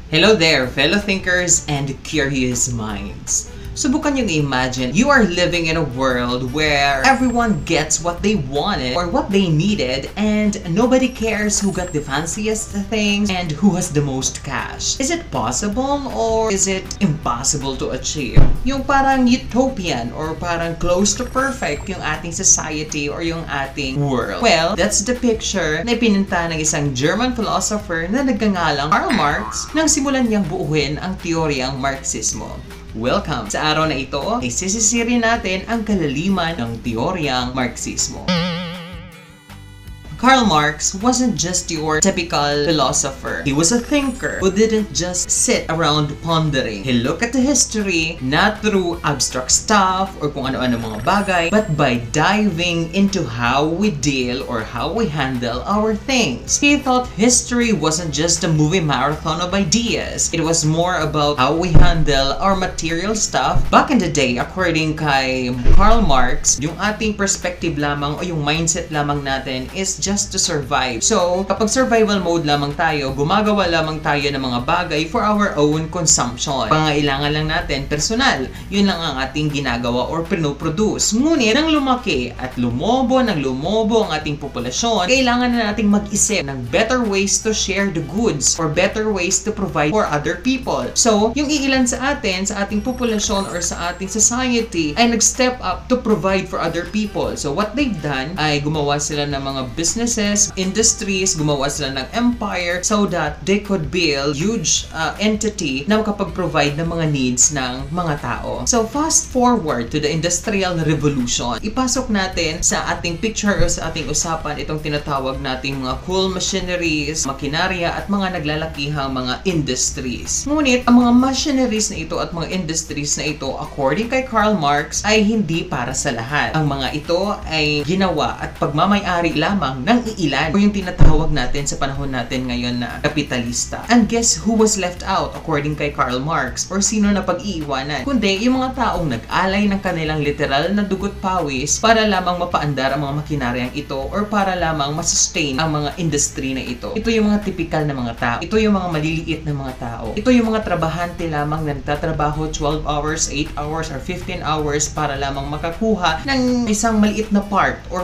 Hello there, fellow thinkers and curious minds. Subukan yung imagine, you are living in a world where everyone gets what they wanted or what they needed and nobody cares who got the fanciest things and who has the most cash. Is it possible or is it impossible to achieve? Yung parang utopian or parang close to perfect yung ating society or yung ating world. Well, that's the picture na ipinunta ng isang German philosopher na nagngangalang Karl Marx nang simulan niyang buuhin ang teoryang Marxismo. Welcome! Sa araw na ito, ay sisisirin natin ang kalaliman ng teoryang Marxismo. Karl Marx wasn't just your typical philosopher. He was a thinker who didn't just sit around pondering. He looked at the history not through abstract stuff or kung ano-ano mga bagay, but by diving into how we deal or how we handle our things. He thought history wasn't just a movie marathon of ideas. It was more about how we handle our material stuff. Back in the day, according kay Karl Marx, yung ating perspective lamang o yung mindset lamang natin is just to survive. So, kapag survival mode lamang tayo, gumagawa lamang tayo ng mga bagay for our own consumption. Pangailangan lang natin, personal. Yun lang ang ating ginagawa or pinoproduce. Ngunit, nang lumaki at lumobo ang ating populasyon, kailangan na nating mag-isip ng better ways to share the goods or better ways to provide for other people. So, yung iilan sa atin, sa ating populasyon or sa ating society, ay nag-step up to provide for other people. So, what they've done ay gumawa sila ng mga businesses, industries, gumawa sila ng empire so that they could build huge entity na makapag-provide ng mga needs ng mga tao. So fast forward to the Industrial Revolution, ipasok natin sa ating picture o sa ating usapan itong tinatawag nating mga cool machineries, makinarya at mga naglalakihang mga industries. Ngunit ang mga machineries na ito at mga industries na ito, according kay Karl Marx, ay hindi para sa lahat. Ang mga ito ay ginawa at pagmamay-ari lamang ng iilan o yung tinatawag natin sa panahon natin ngayon na kapitalista. And guess who was left out according kay Karl Marx? Or sino na pag-iiwanan? Kundi yung mga taong nag-alay ng kanilang literal na dugot pawis para lamang mapaandar ang mga makinaryang ito or para lamang masustain ang mga industry na ito. Ito yung mga typical na mga tao. Ito yung mga maliliit na mga tao. Ito yung mga trabahante lamang na nagtatrabaho 12 hours, 8 hours, or 15 hours para lamang makakuha ng isang maliit na part or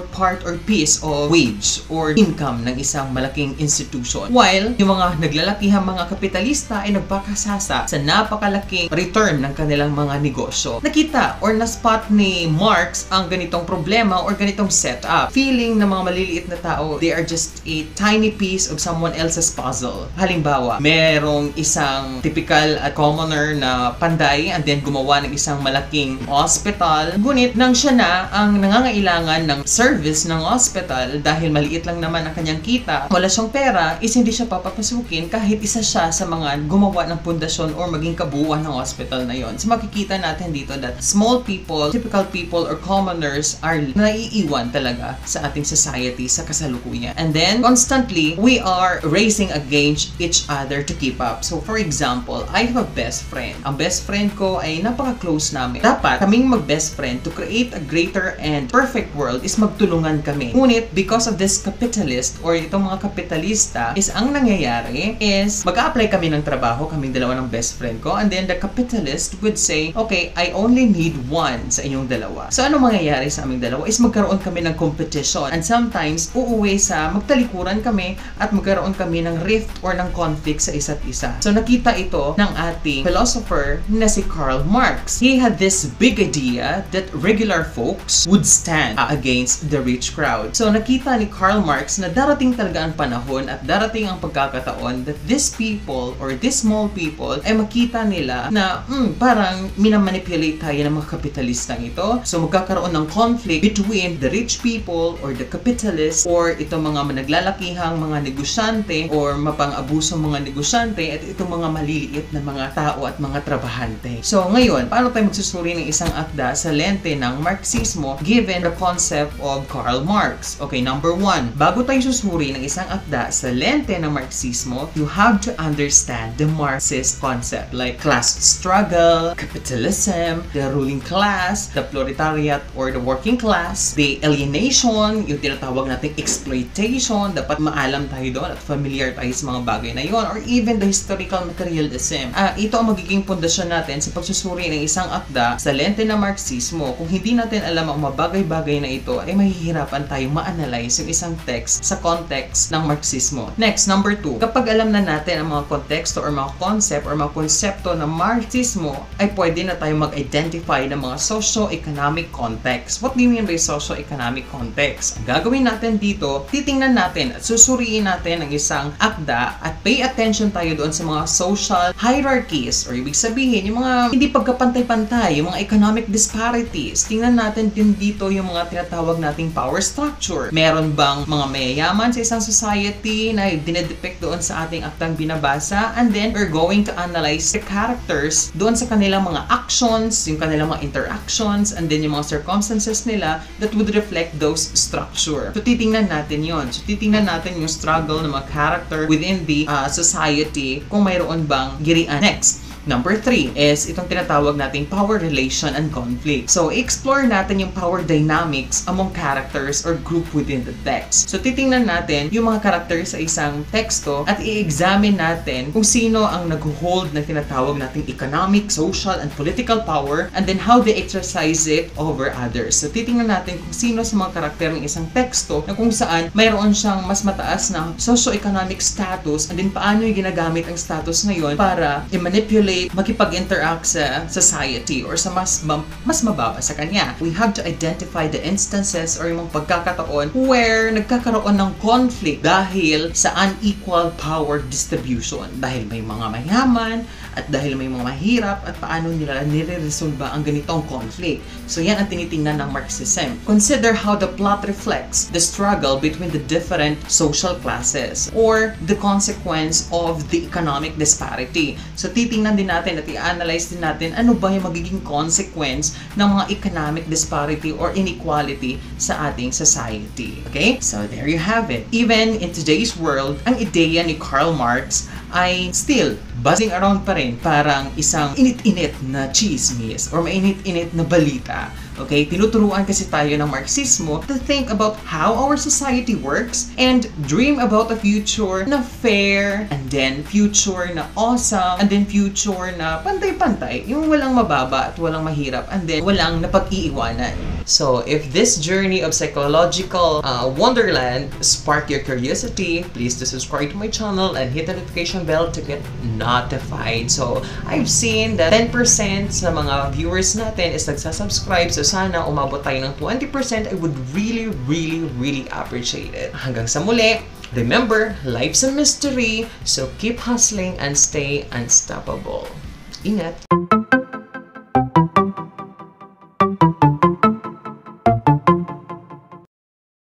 piece of wage or income ng isang malaking institution. While yung mga naglalakihang mga kapitalista ay nagpakasasa sa napakalaking return ng kanilang mga negosyo. Nakita or na-spot ni Marx ang ganitong problema or ganitong setup. Feeling ng mga maliliit na tao, they are just a tiny piece of someone else's puzzle. Halimbawa, merong isang typical at commoner na panday and then gumawa ng isang malaking hospital. Ngunit nang siya na ang nangangailangan ng service ng hospital dahil maliit lang naman ang kanyang kita, wala siyang pera, is hindi siya papapasukin kahit isa siya sa mga gumawa ng pundasyon or maging kabuuan ng hospital na yon. So makikita natin dito that small people, typical people or commoners are naiiwan talaga sa ating society sa kasalukuyan. And then, constantly, we are racing against each other to keep up. So for example, I have a best friend. Ang best friend ko ay napaka-close namin. Dapat kaming mag-best friend to create a greater and perfect world is magtulungan kami. Ngunit, because of this capitalist or itong mga kapitalista is ang nangyayari is mag-a-apply kami ng trabaho, kaming dalawa ng best friend ko, and then the capitalist would say, okay, I only need one sa inyong dalawa. So ano mangyayari sa aming dalawa is magkaroon kami ng competition and sometimes uuwi sa magtalikuran kami at magkaroon kami ng rift or ng conflict sa isa't isa. So nakita ito ng ating philosopher na si Karl Marx. He had this big idea that regular folks would stand against the rich crowd. So nakita ni Karl Marx na darating talaga ang panahon at darating ang pagkakataon that these people or these small people ay makita nila na parang minamanipulate tayo ng mga kapitalistang ito. So magkakaroon ng conflict between the rich people or the capitalists or itong mga naglalakihang mga negosyante or mapang-abusong mga negosyante at itong mga maliliit na mga tao at mga trabahante. So ngayon, paano tayo magsusuri ng isang akda sa lente ng Marxismo given the concept of Karl Marx? Okay, number 1, bago tayo susuri ng isang akda sa lente ng Marxismo, you have to understand the Marxist concept like class struggle, capitalism, the ruling class, the proletariat or the working class, the alienation, yung tinatawag nating exploitation, dapat maalam tayo doon at familiar tayo sa mga bagay na yon, or even the historical materialism. Ito ang magiging pundasyon natin sa pagsusuri ng isang akda sa lente ng Marxismo. Kung hindi natin alam ang mga bagay-bagay na ito, ay mahihirapan tayong ma-analyze yung isang text sa context ng Marxismo. Next, number 2. Kapag alam na natin ang mga konteksto or mga concept or mga konsepto ng Marxismo, ay pwede na tayong mag-identify ng mga socio-economic context. What do you mean by socio-economic context? Ang gagawin natin dito, titingnan natin at susuriin natin ang isang akda at pay attention tayo doon sa mga social hierarchies or ibig sabihin, yung mga hindi pagkapantay-pantay, yung mga economic disparities. Tingnan natin din dito yung mga tinatawag nating power structure. Meron bang mga mayayaman sa isang society na dinedepict doon sa ating aktang binabasa, and then we're going to analyze the characters doon sa kanilang mga actions, yung kanilang mga interactions, and then yung mga circumstances nila that would reflect those structure. So titingnan natin yon. So titingnan natin yung struggle ng mga character within the society kung mayroon bang girian. Next, number 3 is itong tinatawag nating power relation and conflict. So, explore natin yung power dynamics among characters or group within the text. So, titingnan natin yung mga characters sa isang teksto at i-examine natin kung sino ang nag-hold na tinatawag nating economic, social, and political power, and then how they exercise it over others. So, titingnan natin kung sino sa mga karakter ng isang teksto na kung saan mayroon siyang mas mataas na socio-economic status, and then paano yung ginagamit ang status na yun para i-manipulate, makipag-interact sa society or sa mas mababa sa kanya. We have to identify the instances or yung pagkakataon where nagkakaroon ng conflict dahil sa unequal power distribution. Dahil may mga mayaman at dahil may mga mahirap at paano nila nire-resolba ang ganitong conflict. So yan ang tinitingnan ng Marxism. Consider how the plot reflects the struggle between the different social classes or the consequence of the economic disparity. So titingnan din natin at i-analyze din natin ano ba yung magiging consequence ng mga economic disparity or inequality sa ating society. Okay? So there you have it. Even in today's world, ang ideya ni Karl Marx ay still buzzing around pa rin, parang isang init-init na chismis or mainit-init na balita. Okay? Tinuturuan kasi tayo ng Marxismo to think about how our society works and dream about a future na fair, and then future na awesome, and then future na pantay-pantay, yung walang mababa at walang mahirap, and then walang napag-iiwanan. So, if this journey of psychological wonderland sparked your curiosity, please do subscribe to my channel and hit the notification bell to get notified. So, I've seen that 10% sa mga viewers natin is nagsasubscribe. So, sana umabot tayo ng 20%. I would really, really, really appreciate it. Hanggang sa muli, remember, life's a mystery. So, keep hustling and stay unstoppable. Ingat!